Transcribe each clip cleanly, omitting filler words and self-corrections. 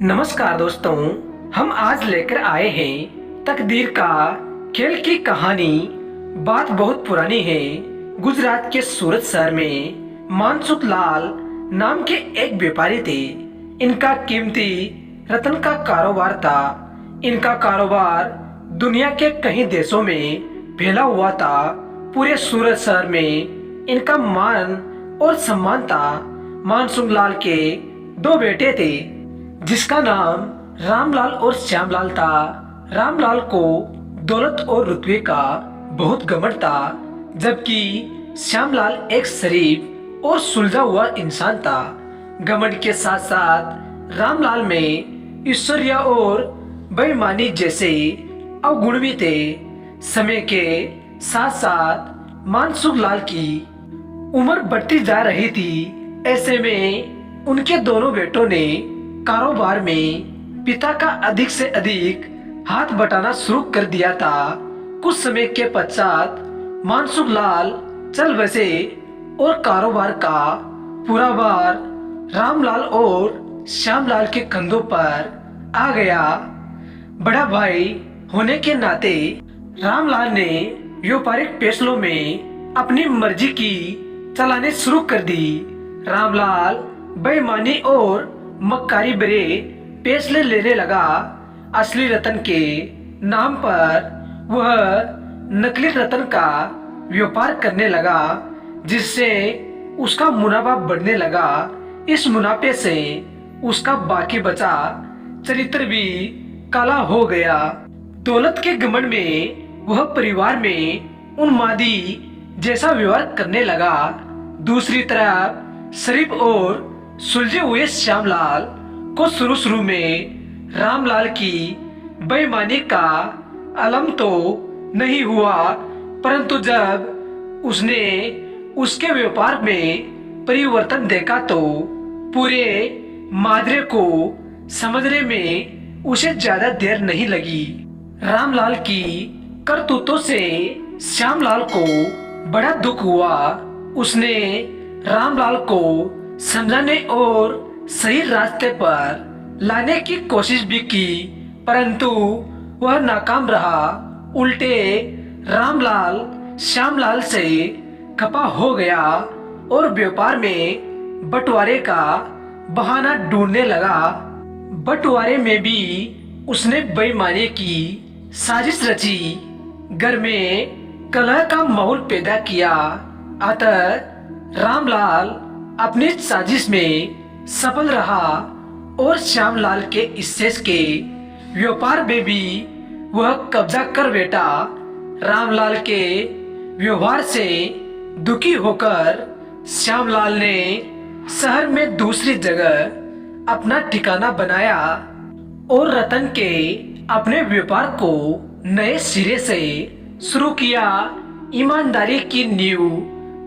नमस्कार दोस्तों, हम आज लेकर आए हैं तकदीर का खेल की कहानी। बात बहुत पुरानी है। गुजरात के सूरत शहर में मानसुख लाल नाम के एक व्यापारी थे। इनका कीमती रत्न का कारोबार था। इनका कारोबार दुनिया के कई देशों में फैला हुआ था। पूरे सूरत शहर में इनका मान और सम्मान था। मानसुख लाल के दो बेटे थे, जिसका नाम रामलाल और श्यामलाल था। रामलाल को दौलत और रुतबे का बहुत घमंड था, जबकि श्यामलाल एक शरीफ और सुलझा हुआ इंसान था। घमंड के साथ साथ रामलाल में ऐश्वर्य और बेईमानी जैसे अवगुण भी थे। समय के साथ साथ मानसुख लाल की उम्र बढ़ती जा रही थी। ऐसे में उनके दोनों बेटों ने कारोबार में पिता का अधिक से अधिक हाथ बटाना शुरू कर दिया था। कुछ समय के पश्चात मानसुख लाल चल बसे और कारोबार का पूरा भार रामलाल और श्यामलाल के कंधों पर आ गया। बड़ा भाई होने के नाते रामलाल ने व्यापारिक फैसलों में अपनी मर्जी की चलाने शुरू कर दी। रामलाल बेईमानी और मक्कारी भरे फैसले लेने लगा। असली रतन के नाम पर वह नकली रतन का व्यापार करने लगा, जिससे उसका मुनाफा बढ़ने लगा। इस मुनाफे से उसका बाकी बचा चरित्र भी काला हो गया। दौलत के घमंड में वह परिवार में उन्मादी जैसा व्यवहार करने लगा। दूसरी तरफ शरीफ और सुलझे हुए श्यामलाल को शुरू में रामलाल की बेईमानी का अलम तो नहीं हुआ, परंतु जब उसने उसके व्यापार में परिवर्तन देखा तो पूरे माजरे को समझने में उसे ज्यादा देर नहीं लगी। रामलाल की करतूतों से श्यामलाल को बड़ा दुख हुआ। उसने रामलाल को समझाने और सही रास्ते पर लाने की कोशिश भी की, परंतु वह नाकाम रहा। उल्टे रामलाल श्यामलाल से खपा हो गया और व्यापार में बंटवारे का बहाना ढूंढने लगा। बंटवारे में भी उसने बेईमानी की साजिश रची, घर में कलह का माहौल पैदा किया। अतः रामलाल अपनी साजिश में सफल रहा और श्यामलाल के हिस्से के व्यापार में भी वह कब्जा कर बैठा। रामलाल के व्यवहार से दुखी होकर श्यामलाल ने शहर में दूसरी जगह अपना ठिकाना बनाया और रतन के अपने व्यापार को नए सिरे से शुरू किया। ईमानदारी की नींव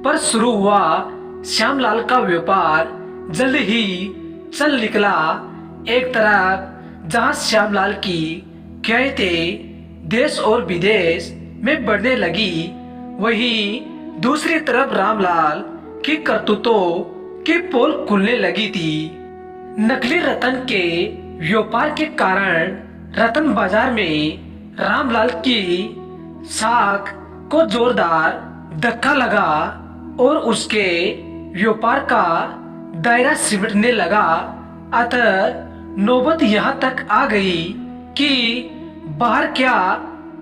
पर शुरू हुआ श्यामलाल का व्यापार जल्द ही चल निकला। एक तरफ जहां श्यामलाल की ख्याति देश और विदेश में बढ़ने लगी, वहीं दूसरी तरफ रामलाल की करतूतों की पोल खुलने लगी थी। नकली रतन के व्यापार के कारण रतन बाजार में रामलाल की साख को जोरदार धक्का लगा और उसके व्यापार का दायरा सिमटने लगा। अतः नौबत यहाँ तक आ गई कि बाहर क्या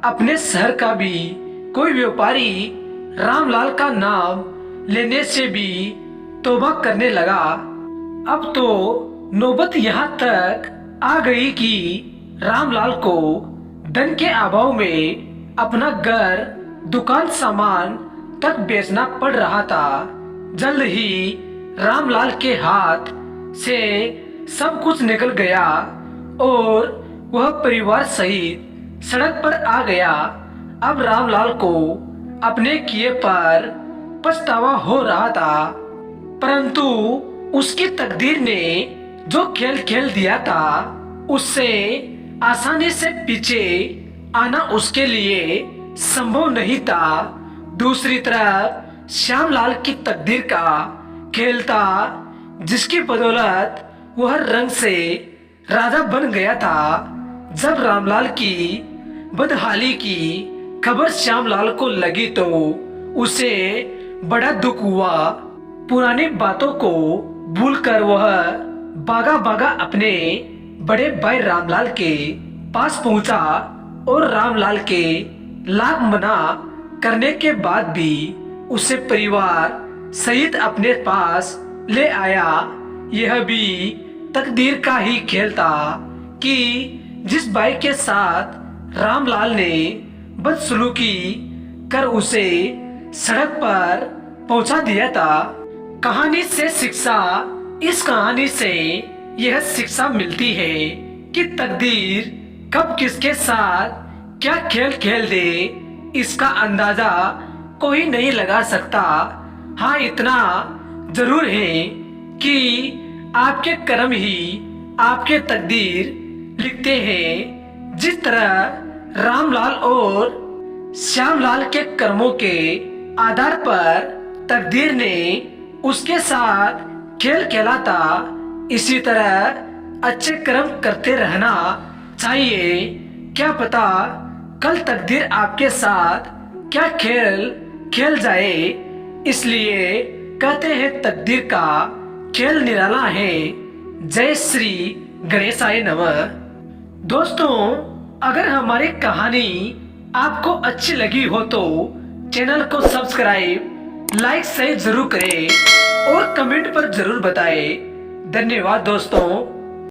अपने शहर का भी कोई व्यापारी रामलाल का नाम लेने से भी तौबा करने लगा। अब तो नौबत यहाँ तक आ गई कि रामलाल को धन के अभाव में अपना घर, दुकान, सामान तक बेचना पड़ रहा था। जल्द ही रामलाल के हाथ से सब कुछ निकल गया और वह परिवार सहित सड़क पर आ गया। अब रामलाल को अपने किए पर पछतावा हो रहा था, परंतु उसकी तकदीर ने जो खेल खेल दिया था, उससे आसानी से पीछे आना उसके लिए संभव नहीं था। दूसरी तरफ श्यामलाल की तकदीर का खेल था, जिसकी बदौलत वह रंग से राजा बन गया था। जब रामलाल की बदहाली की खबर श्यामलाल को लगी तो उसे बड़ा दुख हुआ। पुरानी बातों को भूलकर वह भागा भागा अपने बड़े भाई रामलाल के पास पहुंचा और रामलाल के लाख मना करने के बाद भी उसे परिवार सहित अपने पास ले आया। यह भी तकदीर का ही खेल था कि जिस भाई के साथ रामलाल ने बदसलूकी कर उसे सड़क पर पहुंचा दिया था। कहानी से शिक्षा, इस कहानी से यह शिक्षा मिलती है कि तकदीर कब किसके साथ क्या खेल खेल दे इसका अंदाजा कोई नहीं लगा सकता। हाँ, इतना जरूर है कि आपके कर्म ही आपके तकदीर लिखते हैं। जिस तरह रामलाल और श्यामलाल के कर्मों के आधार पर तकदीर ने उसके साथ खेल खेला था, इसी तरह अच्छे कर्म करते रहना चाहिए। क्या पता कल तकदीर आपके साथ क्या खेल खेल जाए। इसलिए कहते हैं तकदीर का खेल निराला है। जय श्री गणेशाय नमः। दोस्तों, अगर हमारी कहानी आपको अच्छी लगी हो तो चैनल को सब्सक्राइब, लाइक शेयर जरूर करें और कमेंट पर जरूर बताएं। धन्यवाद दोस्तों।